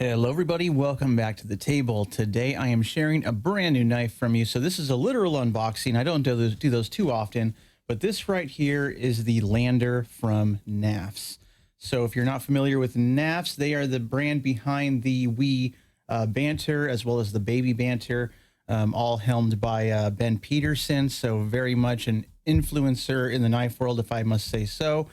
Hello everybody, welcome back to the table. Today I am sharing a brand new knife from you. So this is a literal unboxing. I don't do those too often, but this right here is the Lander from Knafs. So if you're not familiar with Knafs, they are the brand behind the Wii Banter as well as the Baby Banter, all helmed by Ben Peterson. So very much an influencer in the knife world, if I must say so.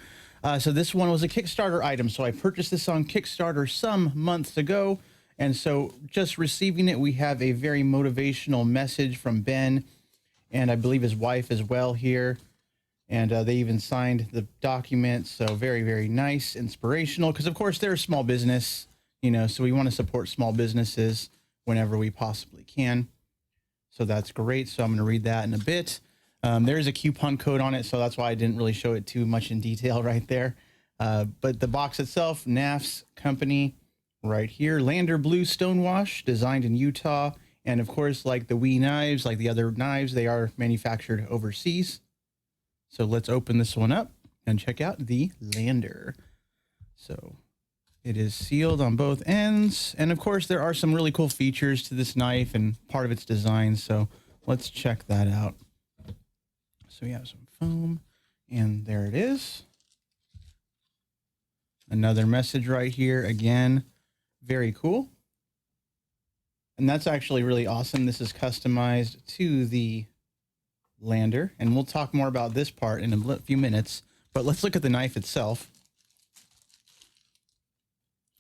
So this one was a Kickstarter item. So I purchased this on Kickstarter some months ago. And so just receiving it, we have a very motivational message from Ben and I believe his wife as well here. And they even signed the document. So very, very nice, inspirational, because of course they're a small business, you know, so we want to support small businesses whenever we possibly can. So that's great. So I'm going to read that in a bit. There's a coupon code on it, so that's why I didn't really show it too much in detail right there. But the box itself, Knafs company right here, Lander Blue Stonewash, designed in Utah. And of course, like the Wii knives, like the other knives, they are manufactured overseas. So let's open this one up and check out the Lander. So it is sealed on both ends. And of course, there are some really cool features to this knife and part of its design. So let's check that out. So we have some foam, and there it is. Another message right here. Again, very cool. And that's actually really awesome. This is customized to the Lander, and we'll talk more about this part in a few minutes. But let's look at the knife itself.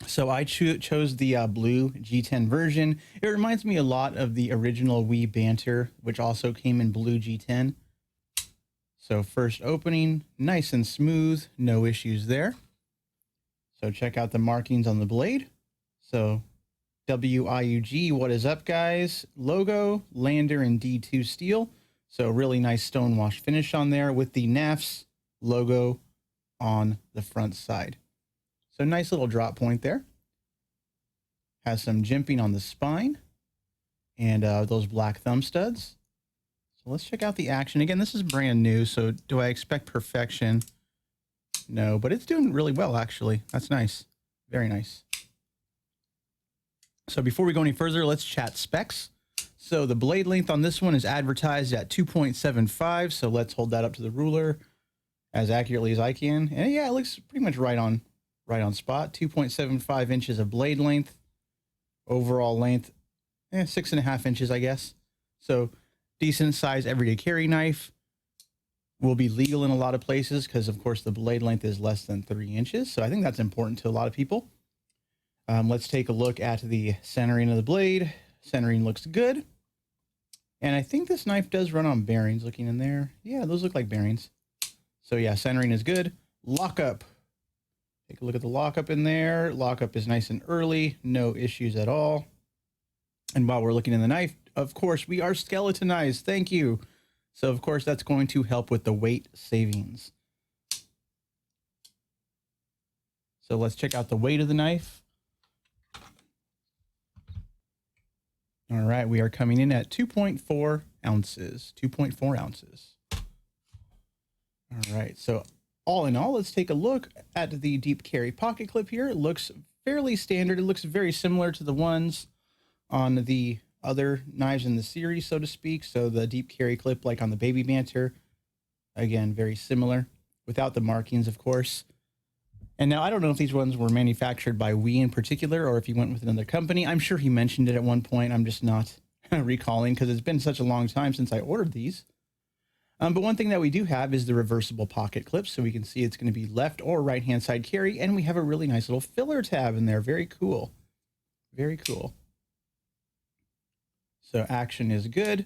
So I chose the blue G10 version. It reminds me a lot of the original Wii Banter, which also came in blue G10. So first opening, nice and smooth, no issues there. So check out the markings on the blade. So WIUG, what is up guys? Logo, Lander and D2 steel. So really nice stonewash finish on there with the Knafs logo on the front side. So nice little drop point there. Has some jimping on the spine and those black thumb studs. So let's check out the action. Again, this is brand new, so do I expect perfection? No, but it's doing really well, actually. That's nice. Very nice. So before we go any further, let's chat specs. So the blade length on this one is advertised at 2.75, so let's hold that up to the ruler as accurately as I can. And yeah, it looks pretty much right on spot. 2.75 inches of blade length. Overall length, 6.5 inches, I guess. So decent size everyday carry knife. Will be legal in a lot of places because of course the blade length is less than 3 inches. So I think that's important to a lot of people. Let's take a look at the centering of the blade. Centering looks good. And I think this knife does run on bearings looking in there. Yeah, those look like bearings. So yeah, centering is good. Lockup. Take a look at the lockup in there. Lockup is nice and early. No issues at all. And while we're looking in the knife, of course, we are skeletonized. Thank you. So, of course, that's going to help with the weight savings. So let's check out the weight of the knife. All right, we are coming in at 2.4 ounces. 2.4 ounces. All right, so all in all, let's take a look at the deep carry pocket clip here. It looks fairly standard. It looks very similar to the ones on the other knives in the series, so to speak. So the deep carry clip, like on the Baby Banter, again, very similar without the markings, of course. And now I don't know if these ones were manufactured by Wii in particular, or if he went with another company. I'm sure he mentioned it at one point. I'm just not recalling because it's been such a long time since I ordered these. But one thing that we do have is the reversible pocket clip. So we can see it's going to be left or right hand side carry. And we have a really nice little filler tab in there. Very cool. Very cool. So action is good.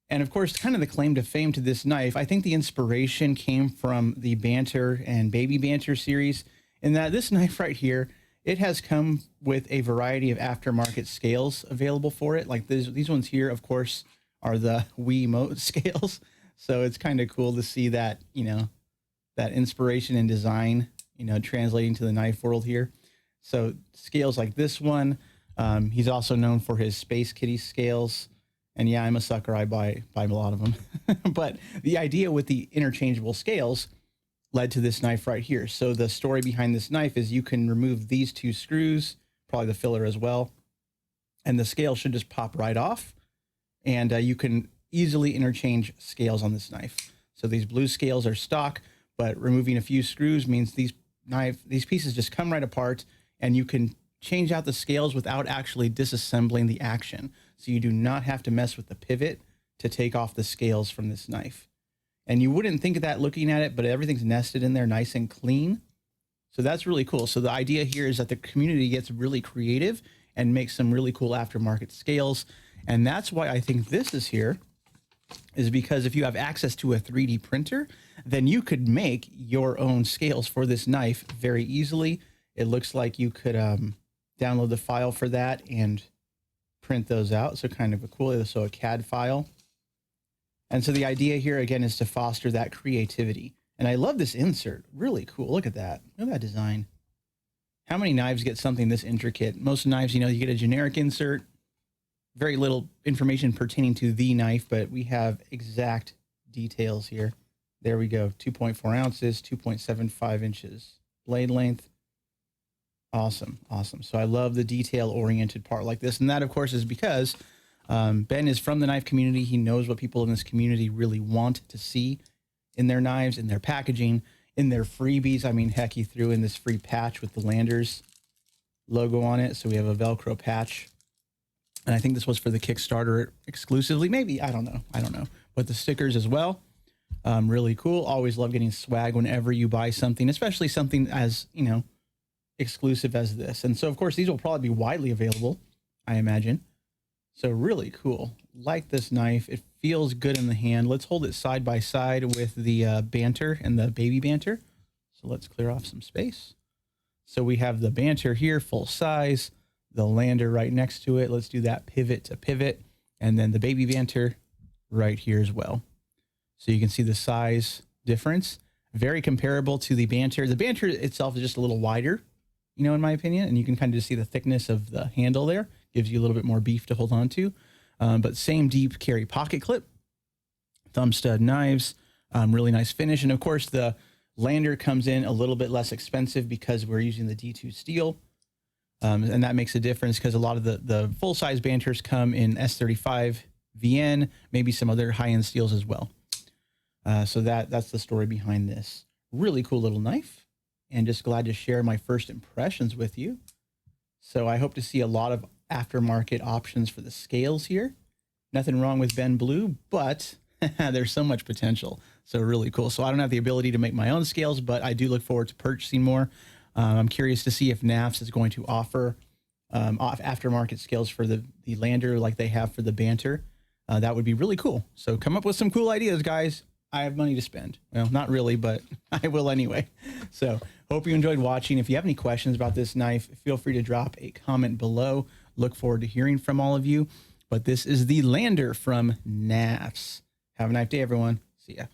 And of course, kind of the claim to fame to this knife, I think the inspiration came from the Banter and Baby Banter series, in that this knife right here, it has come with a variety of aftermarket scales available for it. Like these ones here, of course, are the Wiimote scales. So it's kind of cool to see that, you know, that inspiration and design, you know, translating to the knife world here. So scales like this one. He's also known for his Space Kitty scales. And yeah, I'm a sucker. I buy a lot of them. But the idea with the interchangeable scales led to this knife right here. So the story behind this knife is you can remove these two screws, probably the filler as well. And the scale should just pop right off. And you can easily interchange scales on this knife. So these blue scales are stock, but removing a few screws means these pieces just come right apart, and you can change out the scales without actually disassembling the action. So you do not have to mess with the pivot to take off the scales from this knife. And you wouldn't think of that looking at it, but everything's nested in there nice and clean. So that's really cool. So the idea here is that the community gets really creative and makes some really cool aftermarket scales. And that's why I think this is here, is because if you have access to a 3D printer, then you could make your own scales for this knife very easily. It looks like you could download the file for that and print those out. So kind of a cool, so a CAD file. And so the idea here again is to foster that creativity. And I love this insert, really cool. Look at that, look at that design. How many knives get something this intricate? Most knives, you know, you get a generic insert, very little information pertaining to the knife, but we have exact details here. There we go, 2.4 ounces, 2.75 inches blade length. Awesome, awesome. So I love the detail-oriented part like this. And that, of course, is because Ben is from the knife community. He knows what people in this community really want to see in their knives, in their packaging, in their freebies. I mean, heck, he threw in this free patch with the Landers logo on it. So we have a Velcro patch. And I think this was for the Kickstarter exclusively. Maybe, I don't know. But the stickers as well. Really cool. Always love getting swag whenever you buy something, especially something as, you know, exclusive as this. And so, of course, these will probably be widely available, I imagine. So really cool. Like this knife. It feels good in the hand. Let's hold it side by side with the Banter and the Baby Banter. So let's clear off some space. So we have the Banter here, full size. The Lander right next to it. Let's do that pivot to pivot. And then the Baby Banter right here as well. So you can see the size difference. Very comparable to the Banter. The Banter itself is just a little wider, you know, in my opinion. And you can kind of just see the thickness of the handle there. Gives you a little bit more beef to hold on to. But same deep carry pocket clip. Thumb stud knives. Really nice finish. And of course, the Lander comes in a little bit less expensive because we're using the D2 steel. And that makes a difference because a lot of the full-size Banters come in S35 VN, maybe some other high-end steels as well. So that's the story behind this. Really cool little knife, and just glad to share my first impressions with you. So I hope to see a lot of aftermarket options for the scales here. Nothing wrong with Ben Blue, but there's so much potential. So really cool. So I don't have the ability to make my own scales, but I do look forward to purchasing more. I'm curious to see if Knafs is going to offer aftermarket scales for the Lander like they have for the Banter. That would be really cool. So come up with some cool ideas, guys. I have money to spend. Well, not really, but I will anyway. So hope you enjoyed watching. If you have any questions about this knife, feel free to drop a comment below. Look forward to hearing from all of you. But this is the Lander from Knafs. Have a nice day, everyone. See ya.